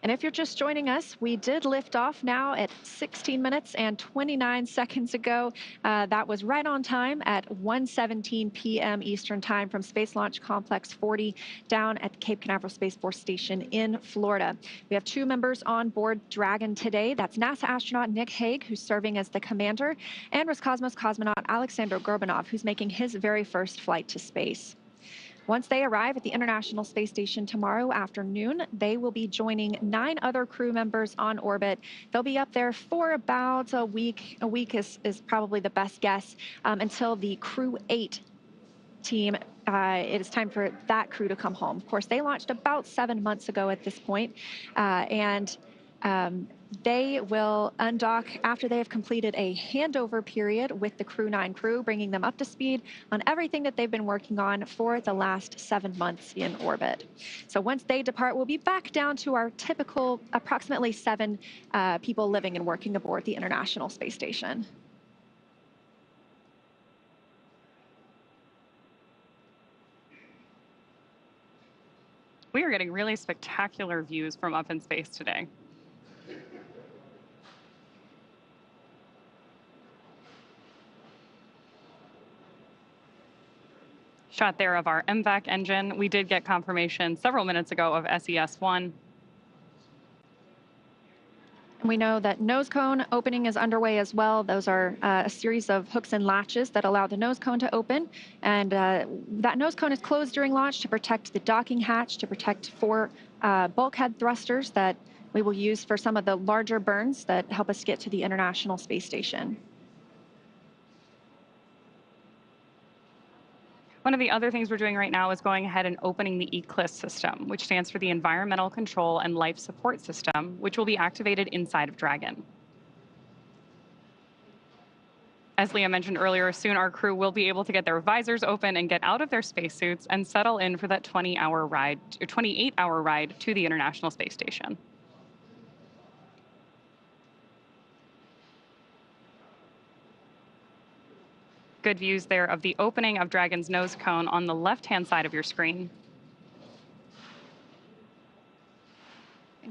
And if you're just joining us, we did lift off now at 16 minutes and 29 seconds ago. That was right on time at 1:17 p.m. Eastern Time from Space Launch Complex 40 down at Cape Canaveral Space Force Station in Florida. We have 2 members on board Dragon today. That's NASA astronaut Nick Hague, who's serving as the commander, and Roscosmos cosmonaut Alexander Gorbanov, who's making his very first flight to space. Once they arrive at the International Space Station tomorrow afternoon, they will be joining 9 other crew members on orbit. They'll be up there for about a week. A week is probably the best guess, until the Crew-8 team, it is time for that crew to come home. Of course, they launched about 7 months ago at this point, they will undock after they have completed a handover period with the Crew-9 crew, bringing them up to speed on everything that they've been working on for the last 7 months in orbit. So once they depart, we'll be back down to our typical approximately 7 people living and working aboard the International Space Station. We are getting really spectacular views from up in space today. Shot there of our MVAC engine. We did get confirmation several minutes ago of SES-1. We know that nose cone opening is underway as well. Those are a series of hooks and latches that allow the nose cone to open. And that nose cone is closed during launch to protect the docking hatch, to protect 4 bulkhead thrusters that we will use for some of the larger burns that help us get to the International Space Station. One of the other things we're doing right now is going ahead and opening the ECLSS system, which stands for the Environmental Control and Life Support System, which will be activated inside of Dragon. As Leah mentioned earlier, soon our crew will be able to get their visors open and get out of their spacesuits and settle in for that 20-hour ride, or 28-hour ride to the International Space Station. Good views there of the opening of Dragon's nose cone on the left-hand side of your screen.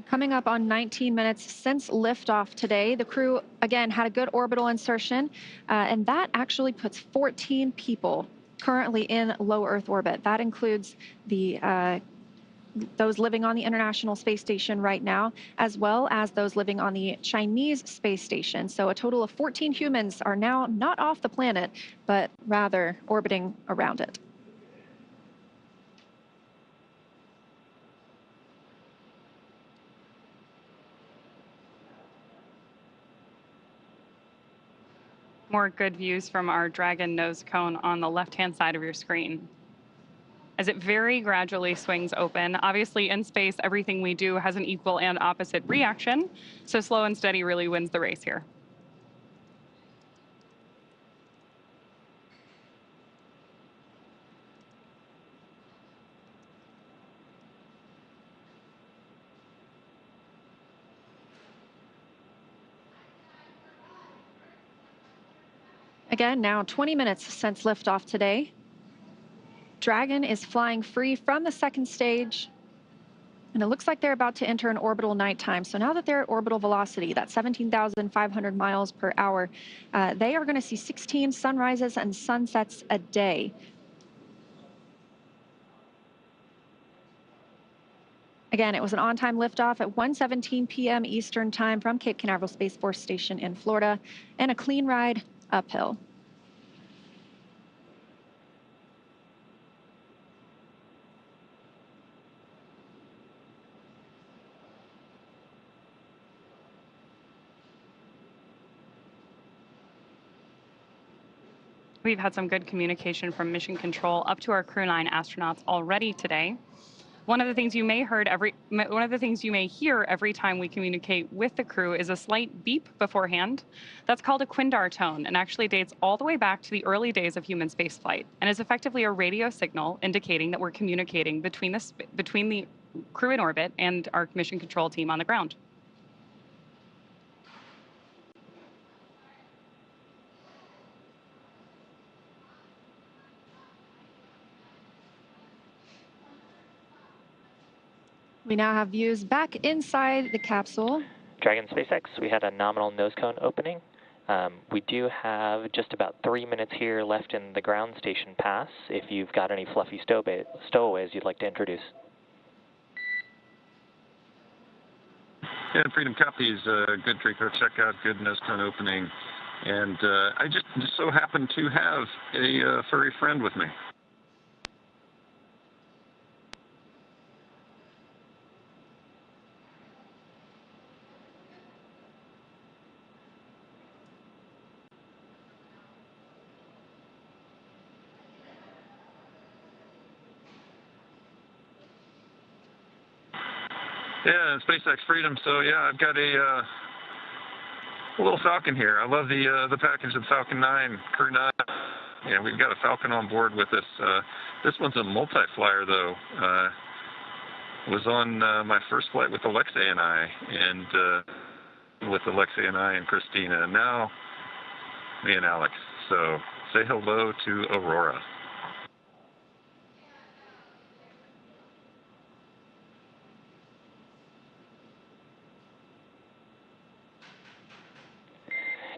Coming up on 19 minutes since liftoff today, the crew, again, had a good orbital insertion, and that actually puts 14 people currently in low Earth orbit. That includes those living on the International Space Station right now, as well as those living on the Chinese space station. So a total of 14 humans are now not off the planet, but rather orbiting around it. More good views from our Dragon nose cone on the left-hand side of your screen. As it very gradually swings open, obviously in space, everything we do has an equal and opposite reaction, so slow and steady really wins the race here. Again, now 20 minutes since liftoff today. Dragon is flying free from the second stage, and it looks like they're about to enter an orbital nighttime. So now that they're at orbital velocity, that's 17,500 miles per hour, they are going to see 16 sunrises and sunsets a day. Again, it was an on-time liftoff at 1:17 p.m. Eastern Time from Cape Canaveral Space Force Station in Florida, and a clean ride uphill. We've had some good communication from Mission Control up to our Crew-9 astronauts already today. One of the things you may hear every time we communicate with the crew is a slight beep beforehand. That's called a Quindar tone and actually dates all the way back to the early days of human spaceflight and is effectively a radio signal indicating that we're communicating between the crew in orbit and our Mission Control team on the ground. We now have views back inside the capsule. Dragon SpaceX, we had a nominal nose cone opening. We do have just about 3 minutes here left in the ground station pass if you've got any fluffy stowaways you'd like to introduce. Yeah, Freedom copies. Good Draco checkout, good nose cone opening. And I just so happen to have a furry friend with me. Yeah, SpaceX Freedom. So yeah, I've got a little Falcon here. I love the package of Falcon 9, Crew-9. Yeah, we've got a Falcon on board with us. This one's a multi-flyer though. Was on my first flight with Alexei and I, and with Alexei and I and Christina. And now me and Alex. So say hello to Aurora.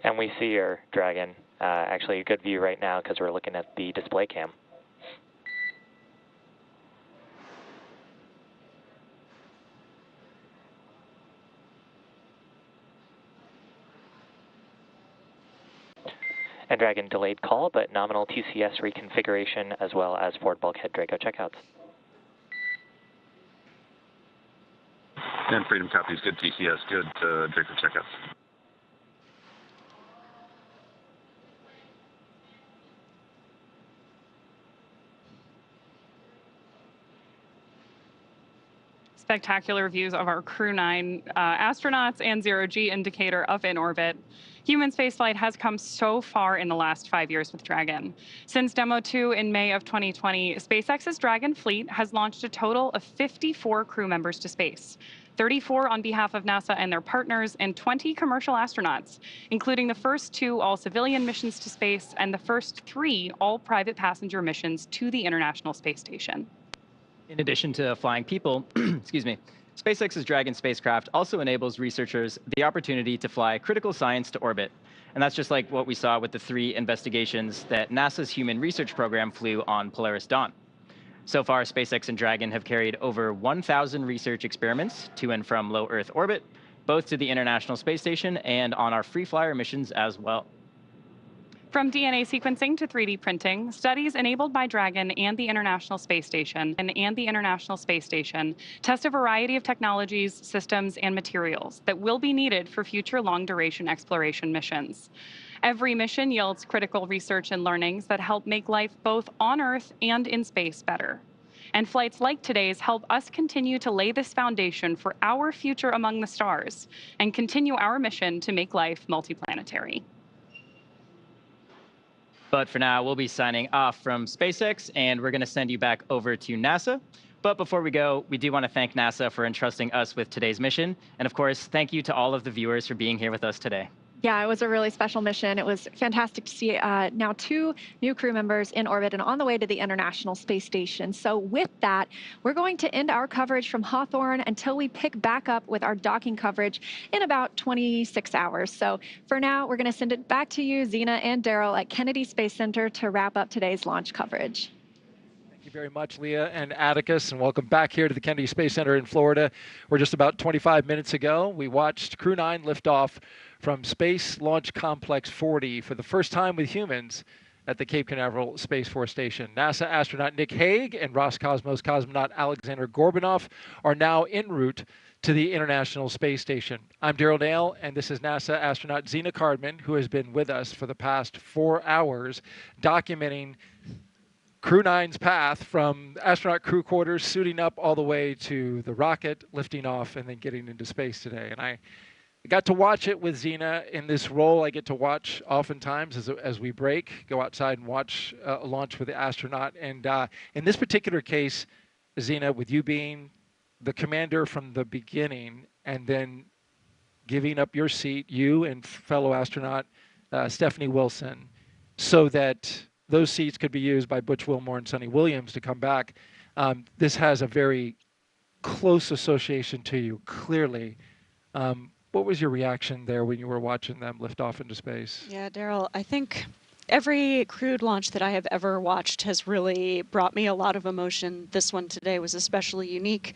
And we see your Dragon. Actually, a good view right now because we're looking at the display cam. And Dragon delayed call, but nominal TCS reconfiguration as well as forward bulkhead Draco checkouts. And Freedom copies, good TCS, good Draco checkouts. spectacular views of our Crew-9 astronauts and zero-G indicator up in orbit. Human spaceflight has come so far in the last 5 years with Dragon. Since Demo 2 in May of 2020, SpaceX's Dragon fleet has launched a total of 54 crew members to space. 34 on behalf of NASA and their partners, and 20 commercial astronauts, including the first 2 all-civilian missions to space and the first 3 all-private passenger missions to the International Space Station. In addition to flying people, excuse me, SpaceX's Dragon spacecraft also enables researchers the opportunity to fly critical science to orbit. And that's just like what we saw with the 3 investigations that NASA's Human Research Program flew on Polaris Dawn. So far, SpaceX and Dragon have carried over 1,000 research experiments to and from low Earth orbit, both to the International Space Station and on our free flyer missions as well. From DNA sequencing to 3D printing, studies enabled by Dragon and the International Space Station test a variety of technologies, systems, and materials that will be needed for future long-duration exploration missions. Every mission yields critical research and learnings that help make life both on Earth and in space better. And flights like today's help us continue to lay this foundation for our future among the stars and continue our mission to make life multiplanetary. But for now, we'll be signing off from SpaceX, and we're going to send you back over to NASA. But before we go, we do want to thank NASA for entrusting us with today's mission. And of course, thank you to all of the viewers for being here with us today. Yeah, it was a really special mission. It was fantastic to see now 2 new crew members in orbit and on the way to the International Space Station. So with that, we're going to end our coverage from Hawthorne until we pick back up with our docking coverage in about 26 hours. So for now, we're going to send it back to you, Zena and Daryl at Kennedy Space Center to wrap up today's launch coverage. Thank you very much, Leah and Atticus, and welcome back here to the Kennedy Space Center in Florida. We're just about 25 minutes ago. We watched Crew-9 lift off from Space Launch Complex 40 for the first time with humans at the Cape Canaveral Space Force Station. NASA astronaut Nick Hague and Roscosmos cosmonaut Alexander Gorbunov are now en route to the International Space Station. I'm Daryl Dale, and this is NASA astronaut Zena Cardman, who has been with us for the past 4 hours, documenting Crew-9's path from astronaut crew quarters, suiting up all the way to the rocket, lifting off, and then getting into space today. And I got to watch it with Zena in this role. I get to watch oftentimes as we break, go outside and watch a launch with the astronaut. And in this particular case, Zena, with you being the commander from the beginning and then giving up your seat, you and fellow astronaut Stephanie Wilson, so that those seats could be used by Butch Wilmore and Sonny Williams to come back. This has a very close association to you, clearly. What was your reaction there when you were watching them lift off into space? Yeah, Daryl, I think every crewed launch that I have ever watched has really brought me a lot of emotion. This one today was especially unique.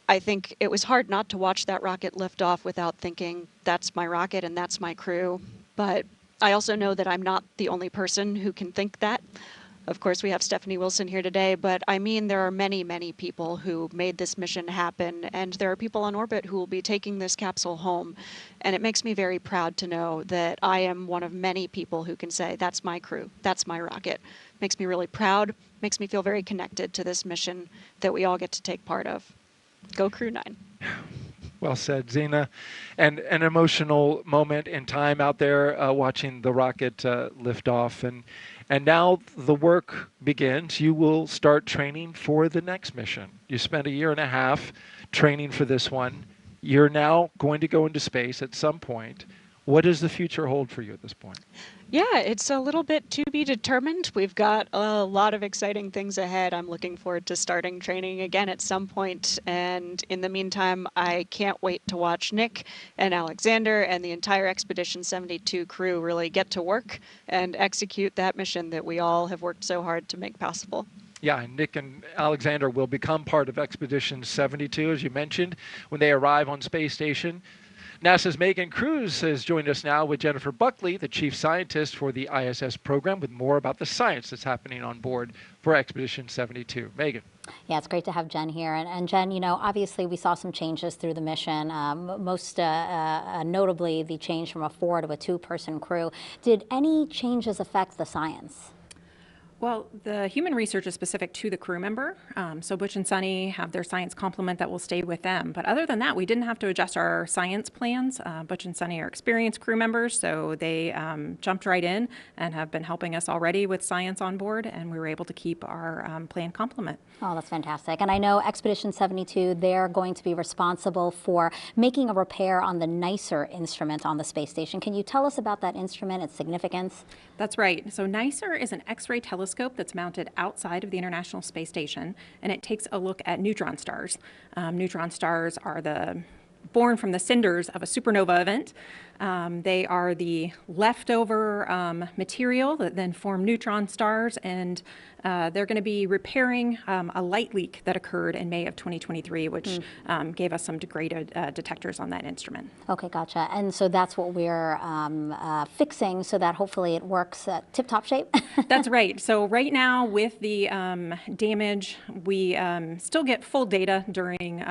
I think it was hard not to watch that rocket lift off without thinking, that's my rocket and that's my crew. But I also know that I'm not the only person who can think that. Of course, we have Stephanie Wilson here today, but I mean, there are many, many people who made this mission happen, and there are people on orbit who will be taking this capsule home. And it makes me very proud to know that I am one of many people who can say, that's my crew, that's my rocket. Makes me really proud, makes me feel very connected to this mission that we all get to take part of. Go Crew-9. Well said, Zena. And an emotional moment in time out there watching the rocket lift off. And now the work begins. You will start training for the next mission. You spent 1.5 years training for this one. You're now going to go into space at some point. What does the future hold for you at this point? Yeah, it's a little bit to be determined. We've got a lot of exciting things ahead. I'm looking forward to starting training again at some point. And in the meantime, I can't wait to watch Nick and Alexander and the entire Expedition 72 crew really get to work and execute that mission that we all have worked so hard to make possible. Yeah, and Nick and Alexander will become part of Expedition 72, as you mentioned, when they arrive on Space Station. NASA's Megan Cruz has joined us now with Jennifer Buckley, the chief scientist for the ISS program, with more about the science that's happening on board for Expedition 72. Megan. Yeah, it's great to have Jen here. And Jen, you know, obviously we saw some changes through the mission, most notably the change from a 4 to a 2-person crew. Did any changes affect the science? Well, the human research is specific to the crew member. So Butch and Sunny have their science complement that will stay with them. But other than that, we didn't have to adjust our science plans. Butch and Sunny are experienced crew members, so they jumped right in and have been helping us already with science on board, and we were able to keep our plan complement. Oh, that's fantastic. And I know Expedition 72, they're going to be responsible for making a repair on the NICER instrument on the space station. Can you tell us about that instrument, its significance? That's right. So NICER is an X-ray telescope that's mounted outside of the International Space Station, and it takes a look at neutron stars. Neutron stars are born from the cinders of a supernova event. They are the leftover material that then form neutron stars, and they're going to be repairing a light leak that occurred in May of 2023, which gave us some degraded detectors on that instrument. Okay, gotcha. And so that's what we're fixing so that hopefully it works tip-top shape? That's right. So right now with the damage, we still get full data during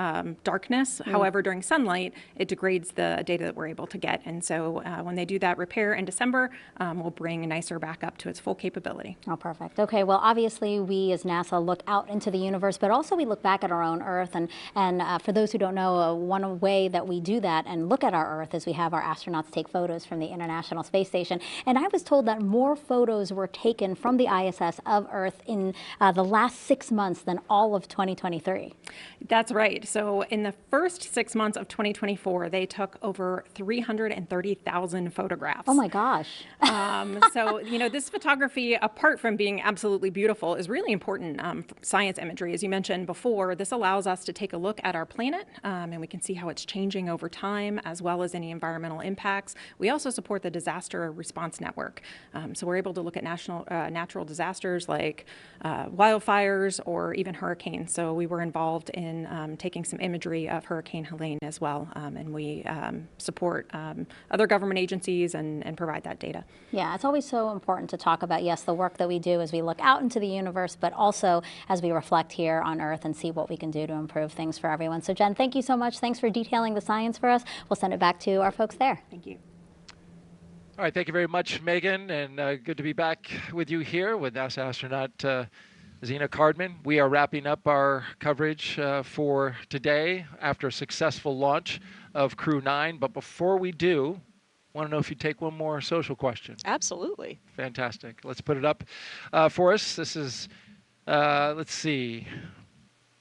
darkness. However, during sunlight, it degrades the data that we're able to get. And so when they do that repair in December, we'll bring NICER back up to its full capability. Oh, perfect. Okay, well, obviously we as NASA look out into the universe, but also we look back at our own Earth. And for those who don't know, one way that we do that and look at our Earth is we have our astronauts take photos from the International Space Station. And I was told that more photos were taken from the ISS of Earth in the last 6 months than all of 2023. That's right. So in the first 6 months of 2024, they took over 330,000 photographs. Oh my gosh. So, you know, this photography, apart from being absolutely beautiful, is really important science imagery. As you mentioned before, this allows us to take a look at our planet, and we can see how it's changing over time, as well as any environmental impacts. We also support the Disaster Response Network. So we're able to look at natural disasters like wildfires or even hurricanes. So we were involved in taking some imagery of Hurricane Helene as well, and we support other government agencies and provide that data. Yeah, it's always so important to talk about, yes, the work that we do as we look out into the universe, but also as we reflect here on Earth and see what we can do to improve things for everyone. So Jen, thank you so much. Thanks for detailing the science for us. We'll send it back to our folks there. Thank you. All right, thank you very much, Megan, and good to be back with you here with NASA astronaut Zena Cardman. We are wrapping up our coverage for today after a successful launch of Crew-9. But before we do, I want to know if you take one more social question. Absolutely. Fantastic. Let's put it up for us. This is, let's see,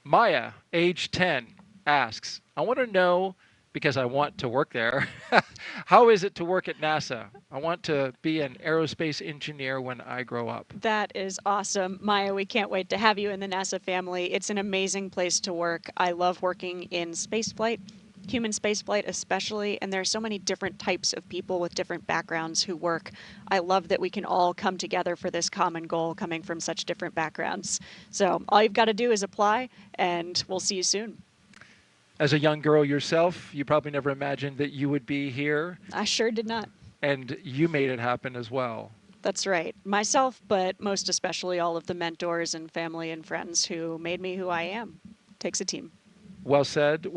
Maya, age 10, asks, I want to know, because I want to work there, how is it to work at NASA? I want to be an aerospace engineer when I grow up. That is awesome. Maya, we can't wait to have you in the NASA family. It's an amazing place to work. I love working in spaceflight, human spaceflight especially, and there are so many different types of people with different backgrounds who work. I love that we can all come together for this common goal coming from such different backgrounds. So all you've got to do is apply, and we'll see you soon. As a young girl yourself, you probably never imagined that you would be here. I sure did not. And you made it happen as well. That's right. Myself, but most especially all of the mentors and family and friends who made me who I am. Takes a team. Well said,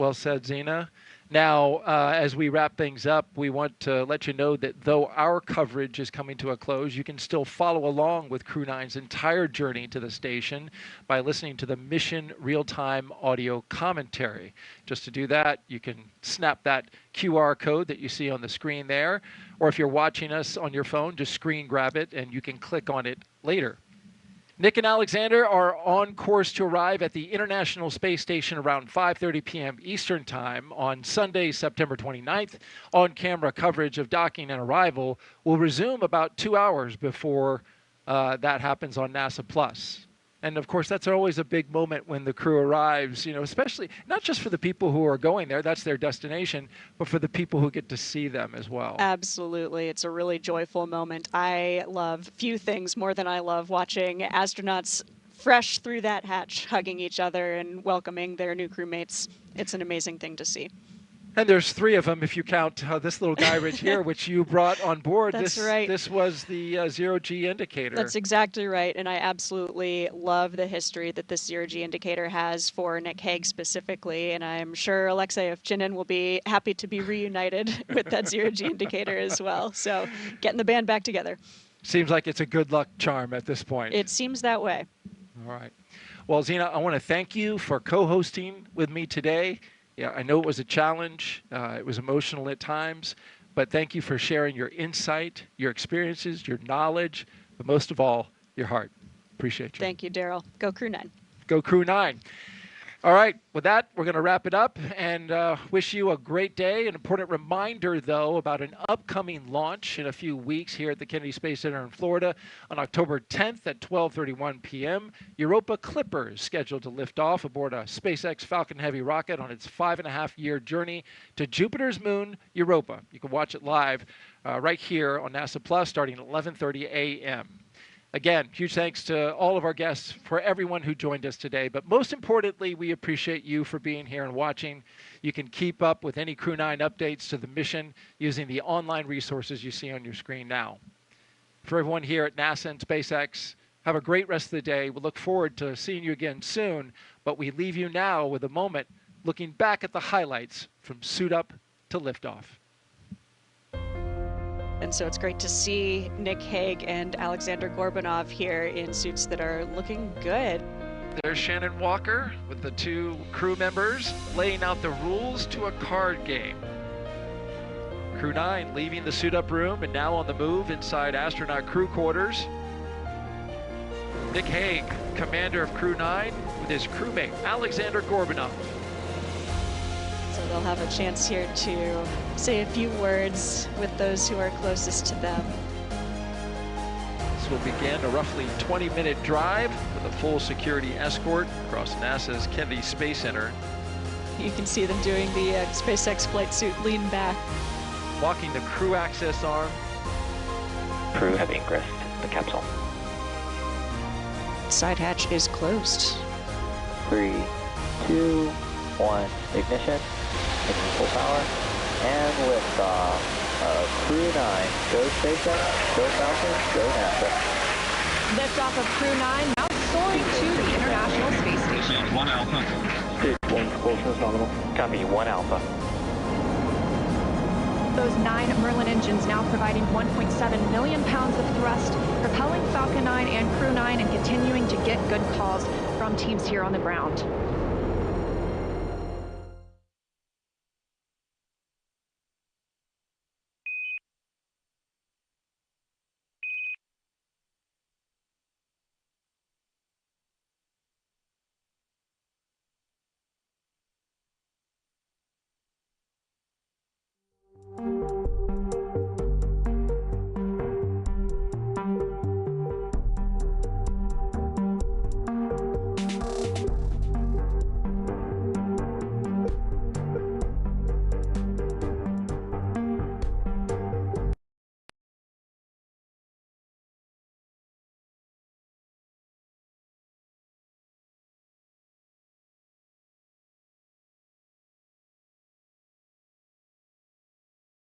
Zena. Now, as we wrap things up, we want to let you know that though our coverage is coming to a close, you can still follow along with Crew-9's entire journey to the station by listening to the mission real-time audio commentary. Just to do that, you can snap that QR code that you see on the screen there, or if you're watching us on your phone, just screen grab it and you can click on it later. Nick and Alexander are on course to arrive at the International Space Station around 5:30 p.m. Eastern Time on Sunday, September 29th. On-camera coverage of docking and arrival will resume about 2 hours before that happens on NASA Plus. And of course, that's always a big moment when the crew arrives, you know, especially not just for the people who are going there, that's their destination, but for the people who get to see them as well. Absolutely. It's a really joyful moment. I love few things more than I love watching astronauts fresh through that hatch, hugging each other and welcoming their new crewmates. It's an amazing thing to see. And there's 3 of them if you count this little guy right here, which you brought on board. That's right. This was the zero-G indicator. That's exactly right. And I absolutely love the history that this zero-G indicator has for Nick Hague specifically. And I'm sure Alexei Ovchinin will be happy to be reunited with that zero-G indicator as well. So getting the band back together. Seems like it's a good luck charm at this point. It seems that way. All right. Well, Zena, I want to thank you for co-hosting with me today. Yeah, I know it was a challenge. It was emotional at times, but thank you for sharing your insight, your experiences, your knowledge, but most of all, your heart. Appreciate you. Thank you, Daryl. Go Crew-9. Go Crew-9. All right, with that, we're going to wrap it up and wish you a great day. An important reminder, though, about an upcoming launch in a few weeks here at the Kennedy Space Center in Florida on October 10th at 12:31 p.m. Europa Clipper is scheduled to lift off aboard a SpaceX Falcon Heavy rocket on its 5.5-year journey to Jupiter's moon, Europa. You can watch it live right here on NASA Plus starting at 11:30 a.m. Again, huge thanks to all of our guests, for everyone who joined us today. But most importantly, we appreciate you for being here and watching. You can keep up with any Crew-9 updates to the mission using the online resources you see on your screen now. For everyone here at NASA and SpaceX, have a great rest of the day. We look forward to seeing you again soon, but we leave you now with a moment looking back at the highlights from suit up to liftoff. And so it's great to see Nick Hague and Alexander Gorbanov here in suits that are looking good. There's Shannon Walker with the two crew members laying out the rules to a card game. Crew-9 leaving the suit-up room and now on the move inside astronaut crew quarters. Nick Hague, commander of Crew-9, with his crewmate Alexander Gorbanov. So they'll have a chance here to say a few words with those who are closest to them. This will begin a roughly 20-minute drive with a full security escort across NASA's Kennedy Space Center. You can see them doing the SpaceX flight suit lean back. Walking the crew access arm. Crew have ingressed the capsule. Side hatch is closed. 3, 2, 1, ignition. Taking full power, and liftoff of Crew-9. Go SpaceX, go Falcon, go NASA. Liftoff of Crew-9 now soaring to the International Space Station. 1 Alpha. Stage 1, propulsion is nominal. Copy, 1 Alpha. Those 9 Merlin engines now providing 1.7 million pounds of thrust, propelling Falcon 9 and Crew-9 and continuing to get good calls from teams here on the ground.